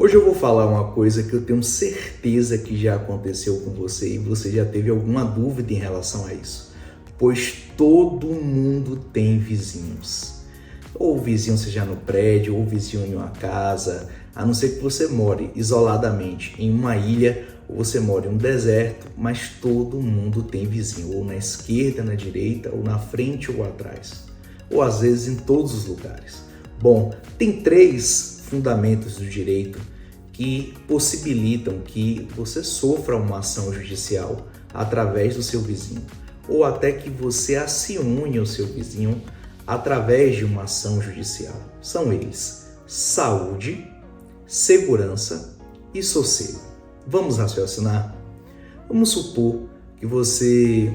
Hoje eu vou falar uma coisa que eu tenho certeza que já aconteceu com você e você já teve alguma dúvida em relação a isso. Pois todo mundo tem vizinhos. Ou o vizinho seja no prédio, ou o vizinho em uma casa, a não ser que você more isoladamente em uma ilha ou você mora em um deserto, mas todo mundo tem vizinho, ou na esquerda, na direita, ou na frente ou atrás, ou às vezes em todos os lugares. Bom, tem 3 fundamentos do direito que possibilitam que você sofra uma ação judicial através do seu vizinho, ou até que você acione o seu vizinho através de uma ação judicial. São eles: saúde, segurança e sossego. Vamos raciocinar? Vamos supor que você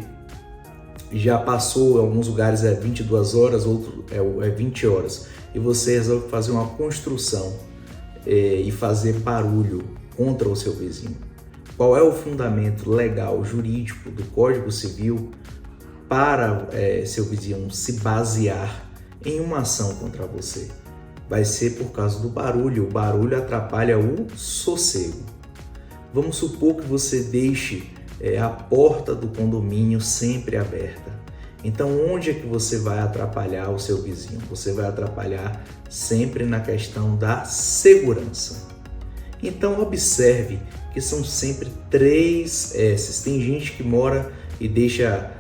já passou, em alguns lugares é 22 horas, outro é 20 horas, e você resolve fazer uma construção e fazer barulho contra o seu vizinho. Qual é o fundamento legal, jurídico do Código Civil para seu vizinho se basear em uma ação contra você? Vai ser por causa do barulho. O barulho atrapalha o sossego. Vamos supor que você deixe a porta do condomínio sempre aberta. Então, onde é que você vai atrapalhar o seu vizinho? Você vai atrapalhar sempre na questão da segurança. Então, observe que são sempre 3 S's. Tem gente que mora e deixa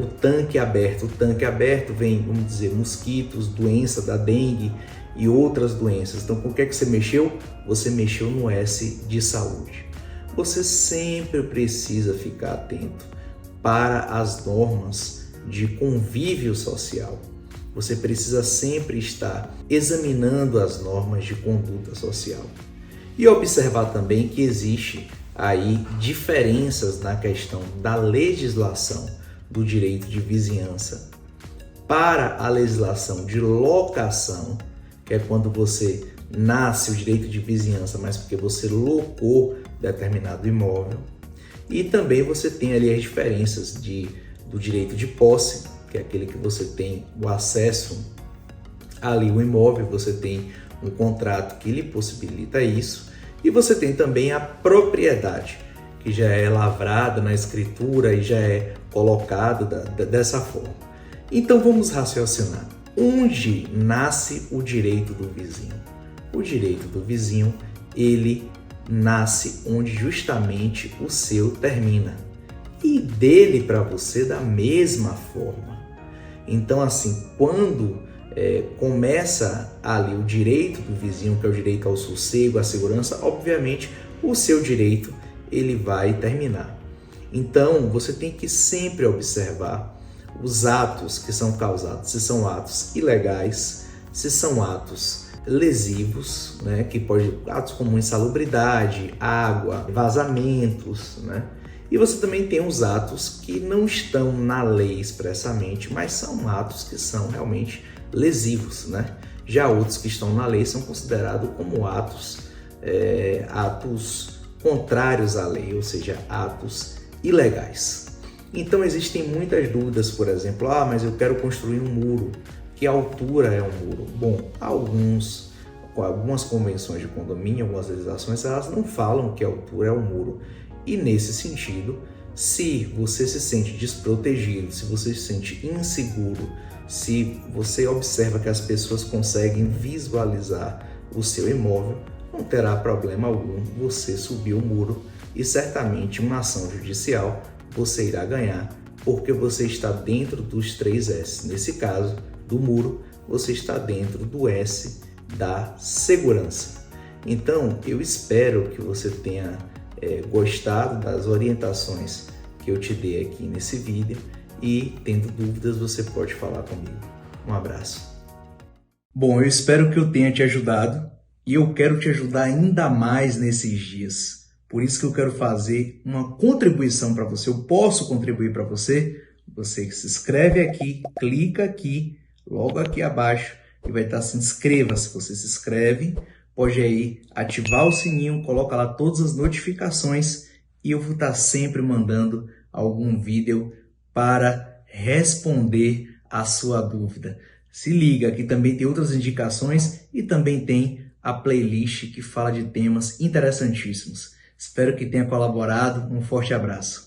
o tanque aberto. O tanque aberto vem, vamos dizer, mosquitos, doença da dengue e outras doenças. Então, com o que é que você mexeu? Você mexeu no S de saúde. Você sempre precisa ficar atento para as normas de convívio social. Você precisa sempre estar examinando as normas de conduta social. E observar também que existe aí diferenças na questão da legislação do direito de vizinhança para a legislação de locação, que é quando você nasce o direito de vizinhança, mas porque você locou determinado imóvel. E também você tem ali as diferenças do direito de posse, que é aquele que você tem o acesso ali ao imóvel, você tem um contrato que lhe possibilita isso, e você tem também a propriedade, que já é lavrada na escritura e já é colocada dessa forma. Então vamos raciocinar. Onde nasce o direito do vizinho? O direito do vizinho, ele nasce onde justamente o seu termina. E dele para você da mesma forma. Então, assim, quando começa ali o direito do vizinho, que é o direito ao sossego, à segurança, obviamente o seu direito ele vai terminar. Então, você tem que sempre observar os atos que são causados, se são atos ilegais, se são atos lesivos, né, que pode atos como insalubridade, água, vazamentos, né? E você também tem os atos que não estão na lei expressamente, mas são atos que são realmente lesivos, né? Já outros que estão na lei são considerados como atos contrários à lei, ou seja, atos ilegais. Então existem muitas dúvidas, por exemplo, mas eu quero construir um muro. Que altura é um muro? Bom, algumas convenções de condomínio, algumas legislações, elas não falam que altura é um muro. E nesse sentido, se você se sente desprotegido, se você se sente inseguro, se você observa que as pessoas conseguem visualizar o seu imóvel, não terá problema algum você subir o muro e certamente uma ação judicial você irá ganhar, porque você está dentro dos 3 S. Nesse caso, do muro, você está dentro do S da segurança. Então, eu espero que você tenha gostado das orientações que eu te dei aqui nesse vídeo e, tendo dúvidas, você pode falar comigo. Um abraço. Bom, eu espero que eu tenha te ajudado e eu quero te ajudar ainda mais nesses dias. Por isso que eu quero fazer uma contribuição para você. Eu posso contribuir para você? Você se inscreve aqui, clica aqui, logo aqui abaixo, e vai estar assim, inscreva-se. Você se inscreve, pode aí ativar o sininho, coloca lá todas as notificações e eu vou estar sempre mandando algum vídeo para responder a sua dúvida. Se liga, aqui também tem outras indicações e também tem a playlist que fala de temas interessantíssimos. Espero que tenha colaborado. Um forte abraço.